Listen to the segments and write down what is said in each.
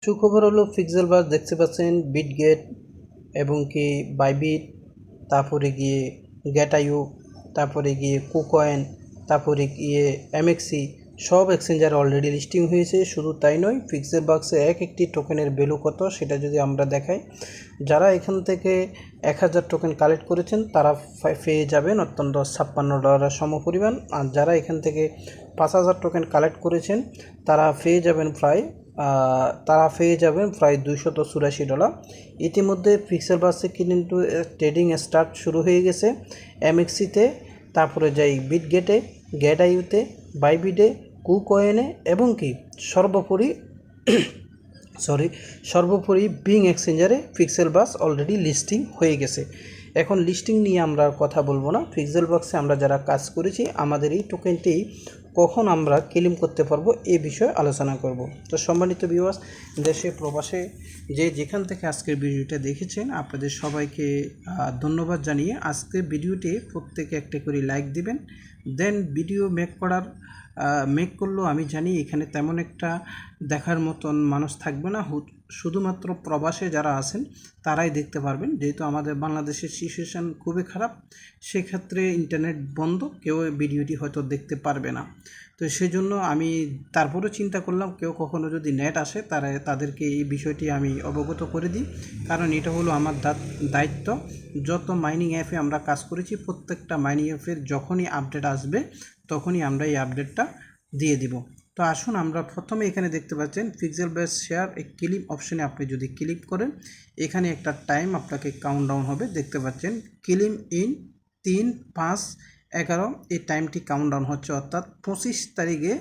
সুখবর হলো পিক্সেল বাস দেখতে পাচ্ছেন বিটগেট এবং কি বাইবিট, তারপরে গিয়ে গেটাইউ, তারপরে গিয়ে কুকয়েন, তারপরে গিয়ে এমএক্সি সব এক্সচেঞ্জার অলরেডি লিস্টিং হয়েছে। শুধু তাই নয়, পিক্সেল বাক্সে এক একটি টোকেনের ভ্যালু কত সেটা যদি আমরা দেখাই, যারা এখান থেকে 1000 টোকেন কালেক্ট করেছেন তারা পেয়ে যাবেন অত্যন্ত $56 সমপরিমাণ, আর যারা এখান থেকে 5000 টোকেন কালেক্ট করেছেন তারা পেয়ে যাবেন প্রায় $284। ইতিমধ্যে পিক্সেল বাসে কিন্তু ট্রেডিং স্টার্ট শুরু হয়ে গেছে এমএক্সিতে, তারপরে যাই বিটগেটে, গেটাইউতে, বাইবিটে, কুকয়েনে এবং কি সর্বোপরি বিং এক্সচেঞ্জারে পিক্সেল বাস অলরেডি লিস্টিং হয়ে গেছে। এখন লিস্টিং নিয়ে আমরা কথা বলবো না, পিক্সেল বক্সে আমরা যারা কাজ করেছি আমাদের এই টোকেনটি কখন আমরা ক্লেম করতে পারবো এই বিষয়ে আলোচনা করব। তো সম্মানিত ভিউয়ার্স, দেশে প্রবাসে যেখান থেকে আজকের ভিডিওটা দেখেছেন আপনাদের সবাইকে ধন্যবাদ জানিয়ে আজকের ভিডিওতে প্রত্যেকে একটা করে লাইক দিবেন। দেন ভিডিও মেক করলেও আমি জানি এখানে তেমন একটা দেখার মতন মানুষ থাকবে না, শুধুমাত্র প্রবাসে যারা আছেন তারাই দেখতে পারবেন। যেহেতু আমাদের বাংলাদেশের সিচুয়েশান খুবই খারাপ, সেক্ষেত্রে ইন্টারনেট বন্ধ, কেউ ভিডিওটি হয়তো দেখতে পারবে না। তো সেজন্য আমি তারপরেও চিন্তা করলাম কেউ কখনো যদি নেট আসে তাদেরকে এই বিষয়টি আমি অবগত করে দিই, কারণ এটা হলো আমার দায়িত্ব। যত মাইনিং অ্যাপে আমরা কাজ করেছি প্রত্যেকটা মাইনিং অ্যাপের যখনই আপডেট আসবে তখনই আমরা এই আপডেটটা দিয়ে দিব। তো আসুন আমরা প্রথমে এখানে দেখতে পাচ্ছেন পিক্সেল বাস শেয়ার এই ক্লিপ অপশানে আপনি যদি ক্লিক করেন এখানে একটা টাইম আপনাকে কাউন্টডাউন হবে, দেখতে পাচ্ছেন ক্লিম ইন 3/5/11 এই টাইমটি কাউন্টডাউন হচ্ছে, অর্থাৎ 25 তারিখে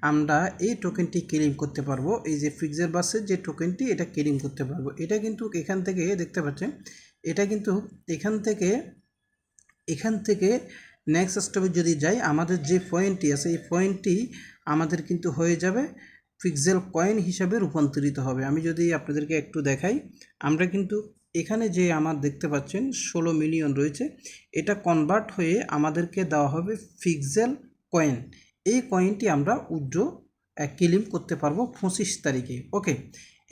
আমরা এই টোকেনটি ক্লেম করতে পারবো। এই যে পিক্সেল বাসের যে টোকেনটি এটা ক্লেম করতে পারবো। এটা কিন্তু এখান থেকে দেখতে পাচ্ছেন, এটা কিন্তু এখান থেকে নেক্সট স্টেপে যদি যাই আমাদের যে পয়েন্টটি আছে এই পয়েন্টটি আমাদের কিন্তু হয়ে যাবে পিক্সেল কয়েন হিসাবে রূপান্তরিত হবে। আমি যদি আপনাদেরকে একটু দেখাই, আমরা কিন্তু এখানে যে আমার দেখতে পাচ্ছেন 16 মিলিয়ন রয়েছে, এটা কনভার্ট হয়ে আমাদেরকে দেওয়া হবে পিক্সেল কয়েন। এই কয়েনটি আমরা ক্লেম করতে পারবো 25 তারিখে। ওকে,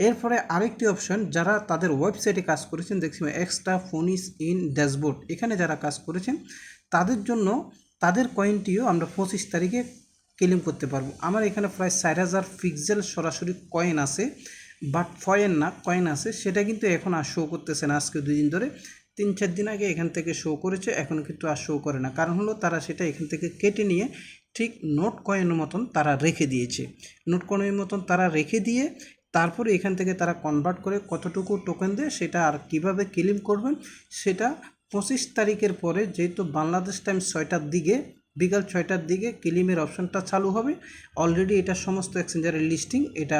এরপরে আরেকটি অপশন, যারা তাদের ওয়েবসাইটে কাজ করেছেন দেখছি এক্সট্রা ফোনিস ইন ড্যাশবোর্ড, এখানে যারা কাজ করেছেন তাদের জন্য তাদের কয়েনটিও আমরা 25 তারিখে ক্লেম করতে পারবো। আমার এখানে প্রায় 60,000 পিক্সেল সরাসরি কয়েন আছে, বাট কয়েন আছে, সেটা কিন্তু এখন আর শো করতেছে না। আজকে 2 দিন ধরে, 3-4 দিন আগে এখান থেকে শো করেছে, এখন কিন্তু আর শো করে না। কারণ হলো তারা সেটা এখান থেকে কেটে নিয়ে ঠিক নোট কয়েনের মতন তারা রেখে দিয়েছে। নোট কয়েনের মতন তারা রেখে দিয়ে তারপরে এখান থেকে তারা কনভার্ট করে কতটুকু টোকেন দেয় সেটা আর কিভাবে ক্লেম করবেন সেটা 25 তারিখের পরে, যেহেতু বাংলাদেশ টাইম 6টার দিকে, বিকাল 6টার দিকে ক্লেমের অপশানটা চালু হবে। অলরেডি এটা সমস্ত এক্সচেঞ্জারের লিস্টিং, এটা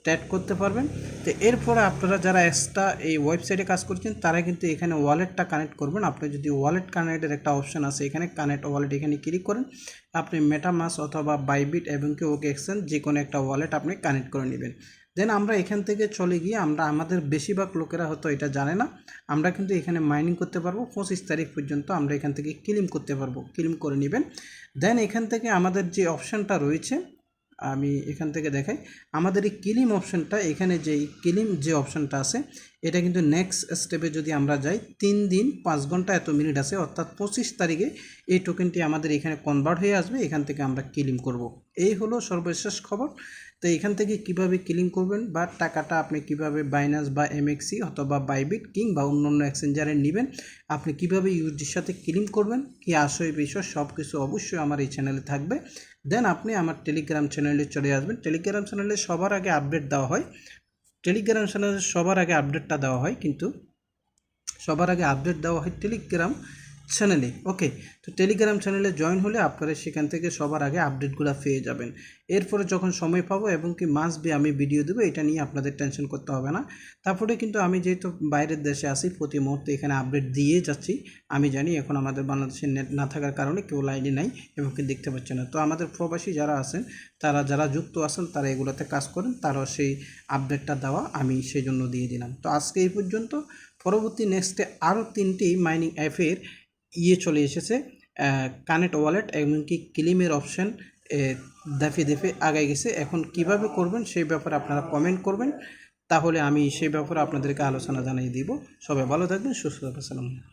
ট্র্যাক করতে পারবেন। তো এরপরে আপনারা যারা এক্সট্রা এই ওয়েবসাইটে কাজ করছেন তারা কিন্তু এখানে ওয়ালেটটা কানেক্ট করবেন। আপনি যদি ওয়ালেট কানেক্টের একটা অপশান আছে এখানে কানেক্ট ওয়ালেট, এখানে ক্লিক করেন, আপনি মেটামাস্ক অথবা বাইবিট এবং কি ওকে এক্সচেঞ্জ যে কোনো একটা ওয়ালেট আপনি কানেক্ট করে নেবেন। দেন আমরা এখান থেকে চলে গিয়ে আমাদের বেশিরভাগ লোকেরা হয়তো এটা জানে না, আমরা কিন্তু এখানে মাইনিং করতে পারবো 25 তারিখ পর্যন্ত, আমরা এখান থেকে ক্লেম করতে পারবো। ক্লেম করে নেবেন। দেন এখান থেকে আমাদের যে অপশানটা রয়েছে, আমি এখান থেকে দেখাই, আমাদের এই ক্লেম অপশানটা, এখানে যে অপশানটা আছে এটা কিন্তু নেক্সট স্টেপে যদি আমরা যাই 3 দিন 5 ঘন্টা এত মিনিট আছে, অর্থাৎ 25 তারিখে এই টোকেনটি আমাদের এখানে কনভার্ট হয়ে আসবে, এখান থেকে আমরা ক্লেম করব। এই হলো সর্বশেষ খবর। তো এখান থেকে কিভাবে ক্লেম করবেন বা টাকাটা আপনি কিভাবে বাইন্যান্স বা এমএক্সি অথবা বাইবিট কিংবা অন্যান্য এক্সচেঞ্জারে নেবেন, আপনি কিভাবে ইউএসডির সাথে ক্লেম করবেন, কি বিষয় সব কিছু অবশ্যই আমার এই চ্যানেলে থাকবে। দেন আপনি আমার টেলিগ্রাম চ্যানেলে চলে আসবেন। টেলিগ্রাম চ্যানেলে সবার আগে আপডেট দেওয়া হয়, কিন্তু সবার আগে আপডেট দেওয়া হয় টেলিগ্রাম চ্যানেলে। ওকে, তো টেলিগ্রাম চ্যানেলে জয়েন হলে আপনারা সেখান থেকে সবার আগে আপডেটগুলো পেয়ে যাবেন। এরপরে যখন সময় পাবো এবং কি মাস্ট বি আমি ভিডিও দেবো, এটা নিয়ে আপনাদের টেনশন করতে হবে না। তারপরে কিন্তু আমি যেহেতু বাইরের দেশে আছি প্রতি মুহূর্তে এখানে আপডেট দিয়ে যাচ্ছি। আমি জানি এখন আমাদের বাংলাদেশের নেট না থাকার কারণে কেউ লাইনে নাই এবং কি দেখতে পাচ্ছে না। তো আমাদের প্রবাসী যারা আছেন, যারা যুক্ত আছেন তারা এগুলোতে কাজ করেন, তারাও সেই আপডেটটা দেওয়া আমি সেই জন্য দিয়ে দিলাম। তো আজকে এই পর্যন্ত। পরবর্তী নেক্সটে আরও 3টি মাইনিং অ্যাপের চলে এসেছে, কানেক্ট ওয়ালেট এমনকি ক্লেমের অপশান দফে আগায় গেছে। এখন কিভাবে করবেন সেই ব্যাপারে আপনারা কমেন্ট করবেন, তাহলে আমি সেই ব্যাপারে আপনাদেরকে আলোচনা জানিয়ে দিব। সবাই ভালো থাকবেন, সুস্থ থাকবেন। আসসালামু আলাইকুম।